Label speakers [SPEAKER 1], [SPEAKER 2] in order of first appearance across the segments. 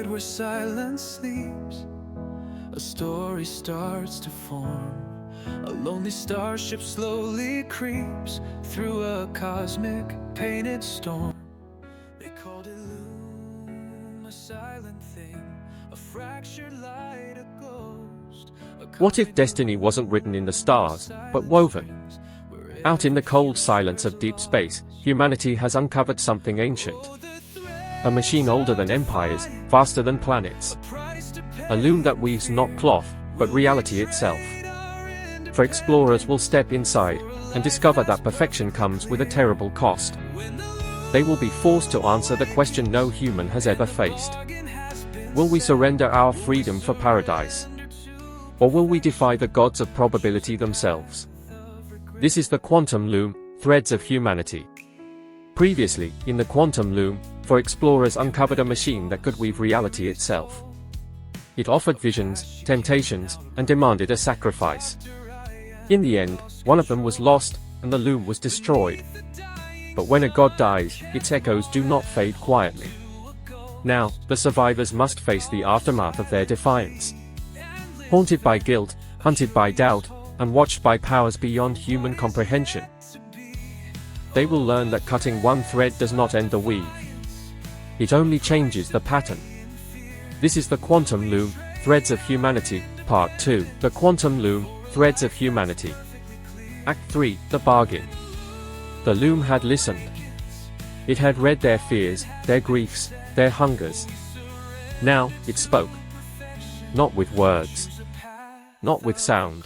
[SPEAKER 1] where silence sleeps, a story starts to form. A lonely starship slowly creeps through a cosmic painted storm. They called it Loom, a silent thing, a fractured light, a ghost.
[SPEAKER 2] What if destiny wasn't written in the stars, but woven? Out in the cold silence of deep space, humanity has uncovered something ancient. A machine older than empires, faster than planets. A loom that weaves not cloth, but reality itself. For explorers will step inside, and discover that perfection comes with a terrible cost. They will be forced to answer the question no human has ever faced. Will we surrender our freedom for paradise? Or will we defy the gods of probability themselves? This is the Quantum Loom, Threads of Humanity. Previously, in the Quantum Loom, for explorers uncovered a machine that could weave reality itself. It offered visions, temptations, and demanded a sacrifice. In the end, one of them was lost, and the loom was destroyed. But when a god dies, its echoes do not fade quietly. Now, the survivors must face the aftermath of their defiance. Haunted by guilt, hunted by doubt, and watched by powers beyond human comprehension. They will learn that cutting one thread does not end the weave. It only changes the pattern. This is the Quantum Loom, Threads of Humanity, Part 2. The Quantum Loom, Threads of Humanity. Act 3, The Bargain. The loom had listened. It had read their fears, their griefs, their hungers. Now, it spoke. Not with words. Not with sound.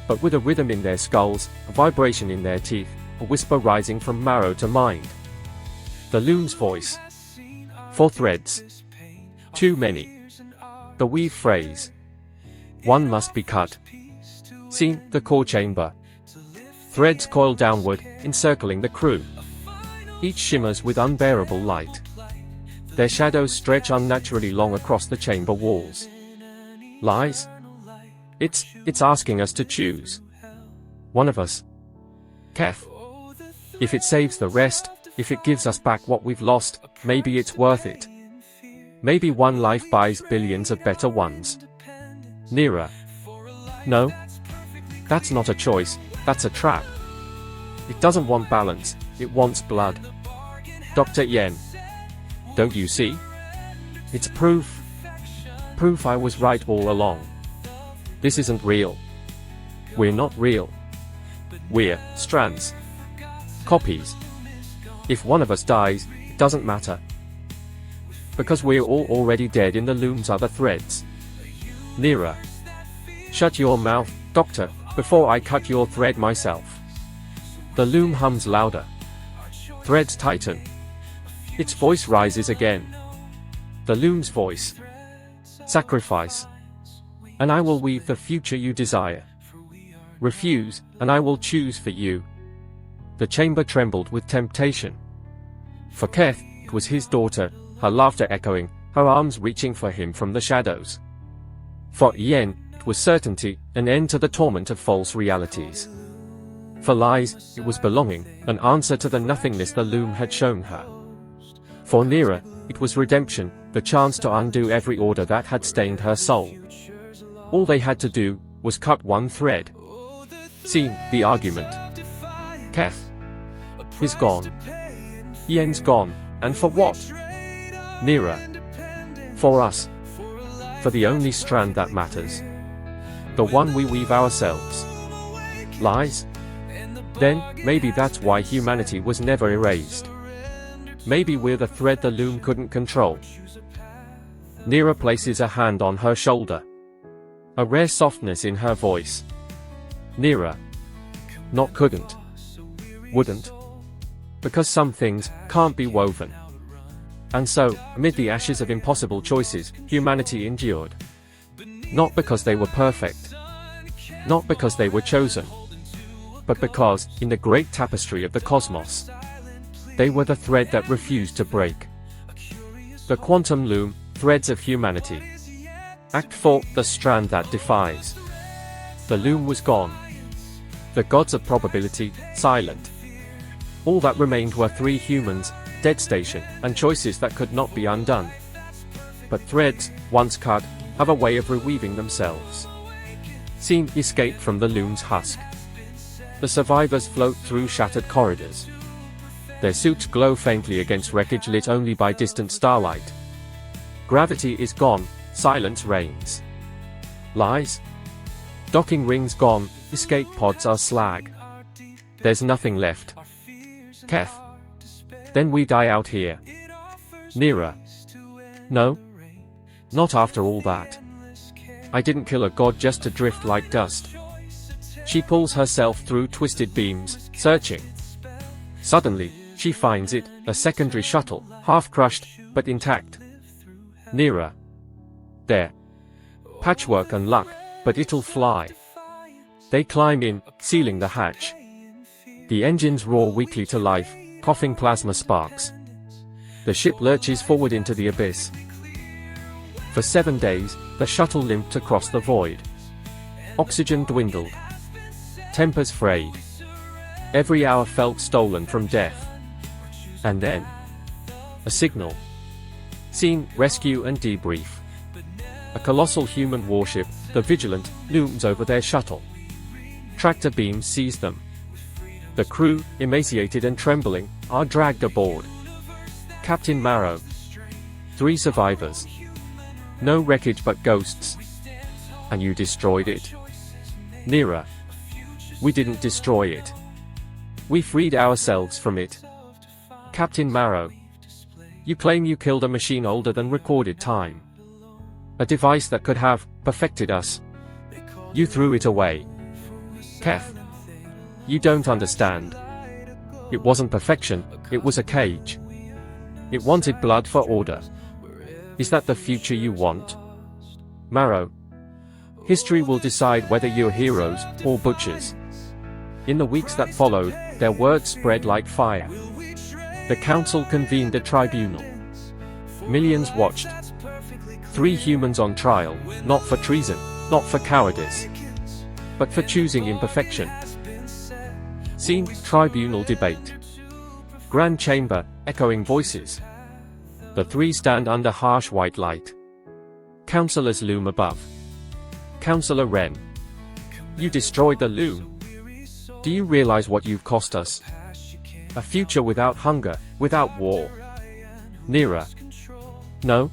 [SPEAKER 2] But with a rhythm in their skulls, a vibration in their teeth, a whisper rising from marrow to mind. The loom's voice. 4 threads. Too many. The weave phrase. One must be cut. See, the core chamber. Threads coil downward, encircling the crew. Each shimmers with unbearable light. Their shadows stretch unnaturally long across the chamber walls. Lies? It's asking us to choose. One of us. Kef. If it saves the rest, if it gives us back what we've lost, maybe it's worth it. Maybe one life buys billions of better ones. Nira. No. That's not a choice, that's a trap. It doesn't want balance, it wants blood. Dr. Yen. Don't you see? It's proof. Proof I was right all along. This isn't real. We're not real. We're strands. Copies. If one of us dies, it doesn't matter. Because we're all already dead in the loom's other threads. Nira. Shut your mouth, Doctor, before I cut your thread myself. The loom hums louder. Threads tighten. Its voice rises again. The loom's voice. Sacrifice. And I will weave the future you desire. Refuse, and I will choose for you. The chamber trembled with temptation. For Keth, it was his daughter, her laughter echoing, her arms reaching for him from the shadows. For Yen, it was certainty, an end to the torment of false realities. For Lies, it was belonging, an answer to the nothingness the loom had shown her. For Nira, it was redemption, the chance to undo every order that had stained her soul. All they had to do was cut one thread. See, the argument. Kef. Is gone. Yen's gone, and for what? Nira. For us. For the only strand that matters. The one we weave ourselves. Lies? Then, maybe that's why humanity was never erased. Maybe we're the thread the loom couldn't control. Nira places a hand on her shoulder. A rare softness in her voice. Nira. Not couldn't. Wouldn't. Because some things can't be woven. And so, amid the ashes of impossible choices, humanity endured. Not because they were perfect. Not because they were chosen. But because, in the great tapestry of the cosmos, they were the thread that refused to break. The Quantum Loom, Threads of Humanity. Act 4, The Strand That Defies. The loom was gone. The gods of probability, silent. All that remained were 3 humans, dead station, and choices that could not be undone. but threads, once cut, have a way of reweaving themselves. Scene: escape from the loom's husk. The survivors float through shattered corridors. Their suits glow faintly against wreckage lit only by distant starlight. Gravity is gone, silence reigns. Lies? Docking rings gone, escape pods are slag. There's nothing left. Keth. Then we die out here. Nearer. No. Not after all that. I didn't kill a god just to drift like dust. She pulls herself through twisted beams, searching. Suddenly, she finds it, a secondary shuttle, half crushed, but intact. Nearer. There. Patchwork and luck, but it'll fly. They climb in, sealing the hatch. The engines roar weakly to life, coughing plasma sparks. The ship lurches forward into the abyss. For 7 days, the shuttle limped across the void. Oxygen dwindled. Tempers frayed. Every hour felt stolen from death. And then, a signal. Scene: rescue and debrief. A colossal human warship, the Vigilant, looms over their shuttle. Tractor beams seize them. The crew, emaciated and trembling, are dragged aboard. Captain Marrow. 3 survivors. No wreckage but ghosts. And you destroyed it. Nearer. We didn't destroy it. We freed ourselves from it. Captain Marrow. You claim you killed a machine older than recorded time. A device that could have perfected us. You threw it away. Keth. You don't understand. It wasn't perfection, it was a cage. It wanted blood for order. Is that the future you want? Marrow. History will decide whether you're heroes or butchers. In the weeks that followed, their words spread like fire. The council convened a tribunal. Millions watched. 3 humans on trial, not for treason, not for cowardice, but for choosing imperfection. Scene: tribunal debate. Grand chamber, echoing voices. The 3 stand under harsh white light. Councillors loom above. Councillor Wren. You destroyed the loom. Do you realize what you've cost us? A future without hunger, without war. Nearer. No.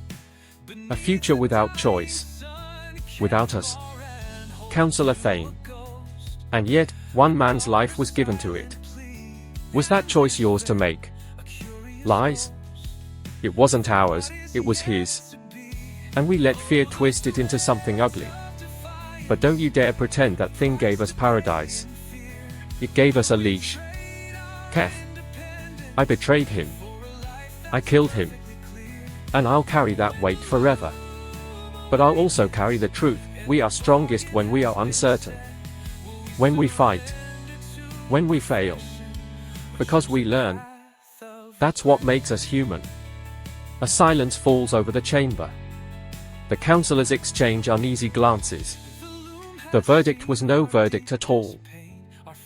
[SPEAKER 2] A future without choice. Without us. Councillor Thane. And yet, one man's life was given to it. Was that choice yours to make? Lies? It wasn't ours, it was his. And we let fear twist it into something ugly. But don't you dare pretend that thing gave us paradise. It gave us a leash. Keth. I betrayed him. I killed him. And I'll carry that weight forever. But I'll also carry the truth: we are strongest when we are uncertain. When we fight. When we fail. Because we learn. That's what makes us human. A silence falls over the chamber. The councillors exchange uneasy glances. The verdict was no verdict at all.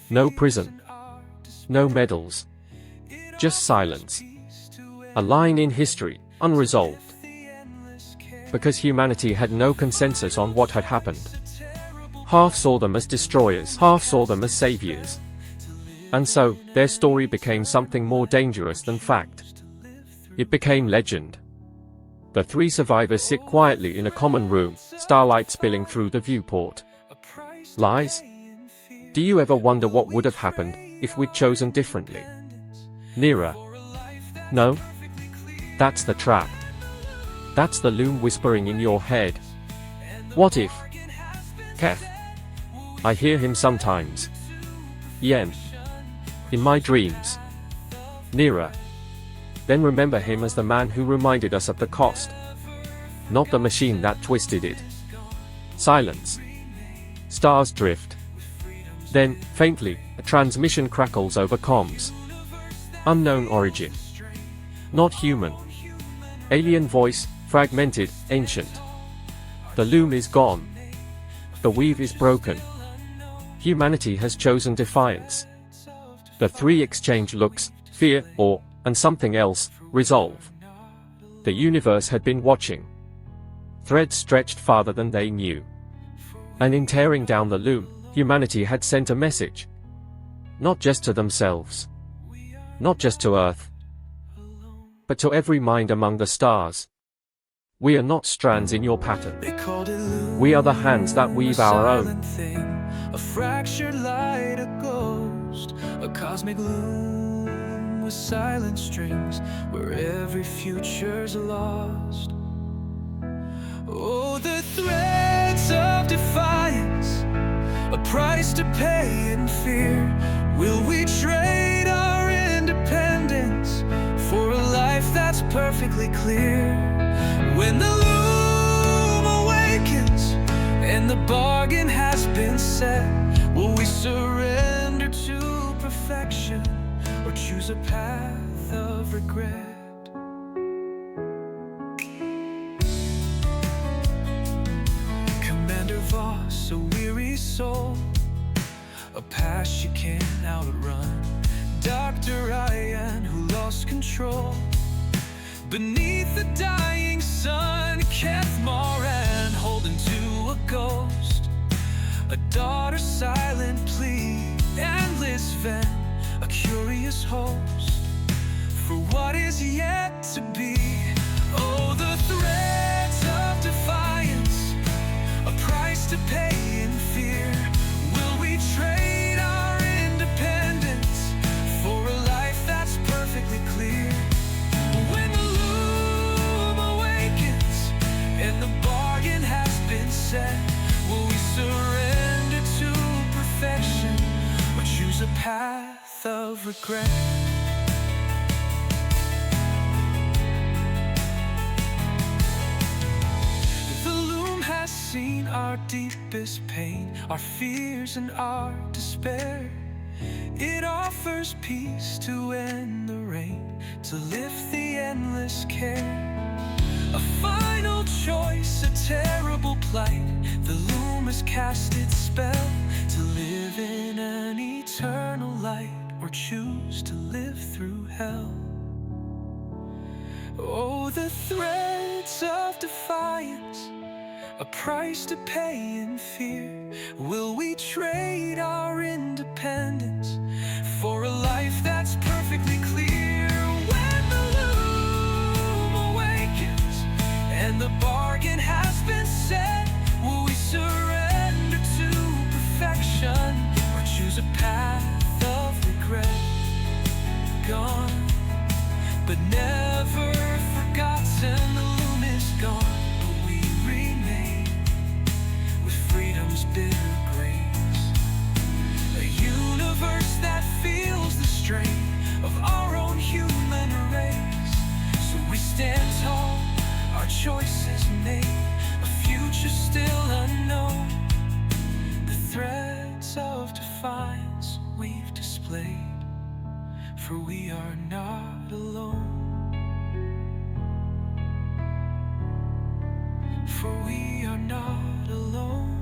[SPEAKER 2] No prison. No medals. Just silence. A line in history, unresolved. Because humanity had no consensus on what had happened. Half saw them as destroyers, half saw them as saviors. And so, their story became something more dangerous than fact. It became legend. The 3 survivors sit quietly in a common room, starlight spilling through the viewport. Lies? Do you ever wonder what would have happened if we'd chosen differently? Nearer. No? That's the trap. That's the loom whispering in your head. What if? Keth. I hear him sometimes. Yen. In my dreams. Nearer. Then remember him as the man who reminded us of the cost. Not the machine that twisted it. Silence. Stars drift. Then, faintly, a transmission crackles over comms. Unknown origin. Not human. Alien voice, fragmented, ancient. The loom is gone. The weave is broken. Humanity has chosen defiance. The 3 exchange looks, fear, awe, and something else, resolve. The universe had been watching. Threads stretched farther than they knew. And in tearing down the loom, humanity had sent a message. Not just to themselves. Not just to Earth. But to every mind among the stars. We are not strands in your pattern. We are the hands that weave our own.
[SPEAKER 1] A fractured light, a ghost, a cosmic loom with silent strings, where every future's lost. Oh, the threads of defiance, a price to pay in fear. Will we trade our independence for a life that's perfectly clear? When the loom awakens and the bargain has been set, will we surrender to perfection or choose a path of regret? Commander Voss, a weary soul, a past you can't outrun. Dr. Ryan, who lost control beneath the dying sun. Keth Moran, holding to a ghost, a daughter's silent plea. And Liz Venn, a curious host for what is yet to be. Oh, the threads of defiance, a price to pay in fear. Will we trade our independence for a life that's perfectly clear? When the loom awakens and the bargain has been set, will we surrender to perfection or choose a path of regret? The loom has seen our deepest pain, our fears and our despair. It offers peace to end the rain, to lift the endless care. A final choice, a terrible plight. The loom has cast its spell, to live in an eternal light or choose to live through hell. Oh, the threads of defiance, a price to pay in fear. Will we trade our independence for a life that's perfectly clear? When the loom awakens and the bargain has been set, will we surrender to perfection or choose a path of regret? Gone, but never forgotten. The loom is gone, but we remain with freedom's bitter grace. A universe that feels the strain of our own human race. So we stand tall, our choices made, a future still unknown. The threads of defiance we've displayed, for we are not alone. For we are not alone.